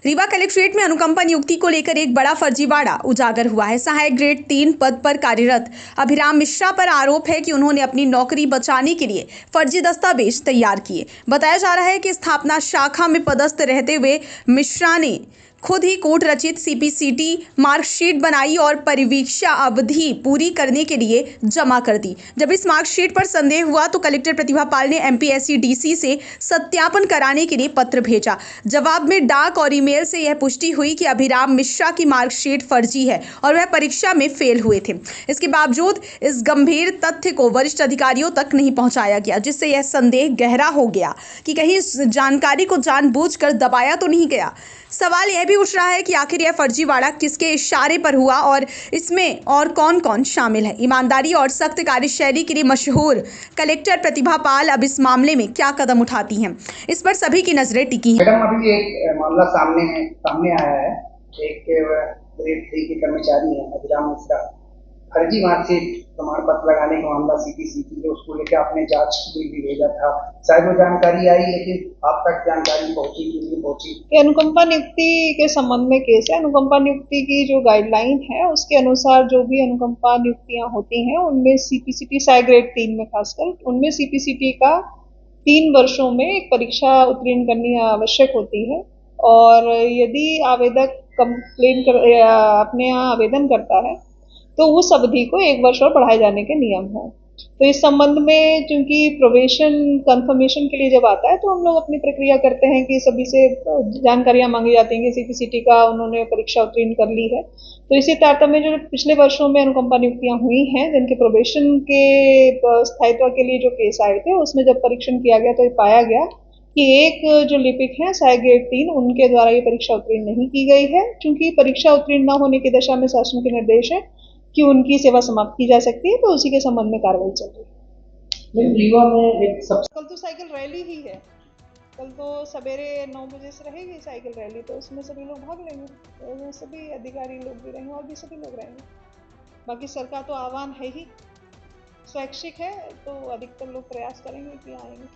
Rewa collectorate में अनुकंपा नियुक्ति को लेकर एक बड़ा फर्जीवाड़ा उजागर हुआ है। सहायक ग्रेड 3 पद पर कार्यरत अभिराम मिश्रा पर आरोप है कि उन्होंने अपनी नौकरी बचाने के लिए फर्जी दस्तावेज तैयार किए। बताया जा रहा है कि स्थापना शाखा में पदस्थ रहते हुए मिश्रा ने खुद ही कोर्ट रचित सीपीसीटी मार्कशीट बनाई और परिवीक्षा अवधि पूरी करने के लिए जमा कर दी। जब इस मार्कशीट पर संदेह हुआ तो कलेक्टर प्रतिभा पाल ने एमपीएससी डीसी से सत्यापन कराने के लिए पत्र भेजा। जवाब में डाक और ईमेल से यह पुष्टि हुई कि अभिराम मिश्रा की मार्कशीट फर्जी है और वह परीक्षा में फेल हुए थे। इसके बावजूद इस गंभीर तथ्य को वरिष्ठ अधिकारियों तक नहीं पहुंचाया गया, जिससे यह संदेह गहरा हो गया कि कहीं इस जानकारी को जानबूझकर दबाया तो नहीं गया। सवाल यह भी उठ रहा है कि आखिर यह फर्जीवाड़ा किसके इशारे पर हुआ और इसमें और कौन-कौन शामिल है। ईमानदारी और सख्त कार्यशैली के लिए मशहूर कलेक्टर प्रतिभा पाल अब इस मामले में क्या कदम उठाती हैं, इस पर सभी की नजरें टिकी हैं। मैडम, अभी एक मामला सामने आया है। एक ग्रेड 3 के कर्मचारी हैं अभिराम मिश्रा, फर्जी मार्कशीट प्रमाण पत्र लगाने का मामला सीपीसीटी है, उसको लेकर आपने जांच के लिए भी भेजा था। शायद वो जानकारी आई, लेकिन आप तक जानकारी पहुंची कि नहीं पहुंची? अनुकंपा नियुक्ति के संबंध में केस है। अनुकंपा नियुक्ति की जो गाइडलाइन है उसके अनुसार जो भी अनुकंपा नियुक्तियां होती हैं उनमें सीपीसीटी सहायक ग्रेड 3 में खासकर उनमें सीपीसीटी का 3 वर्षों में एक परीक्षा उत्तीर्ण करनी आवश्यक होती है। और यदि आवेदक कंप्लेन कर अपने यहाँ आवेदन करता है तो उस अवधि को 1 वर्ष और बढ़ाए जाने के नियम है। तो इस संबंध में चूंकि प्रोबेशन कंफर्मेशन के लिए जब आता है तो हम लोग अपनी प्रक्रिया करते हैं कि सभी से जानकारियां मांगी जाती हैं कि सीपीसीटी का उन्होंने परीक्षा उत्तीर्ण कर ली है। तो इसी तारतम्य में जो पिछले वर्षों में अनुकंपा नियुक्तियां हुई हैं जिनके प्रोबेशन के स्थायित्व के लिए जो केस आए थे उसमें जब परीक्षण किया गया तो ये पाया गया कि एक जो लिपिक है सहायक ग्रेड 3 उनके द्वारा ये परीक्षा उत्तीर्ण नहीं की गई है। चूंकि परीक्षा उत्तीर्ण न होने की दशा में शासन के निर्देश है कि उनकी सेवा समाप्त की जा सकती है, तो उसी के संबंध में कार्रवाई चल रही है। रीवा में एक कल तो साइकिल रैली ही है। कल तो सवेरे 9 बजे से रहेगी साइकिल रैली, तो उसमें सभी लोग भाग लेंगे, तो सभी अधिकारी लोग भी रहेंगे और भी सभी लोग रहेंगे। बाकी सरकार तो आह्वान है ही, स्वैच्छिक है, तो अधिकतर लोग प्रयास करेंगे कि आएंगे।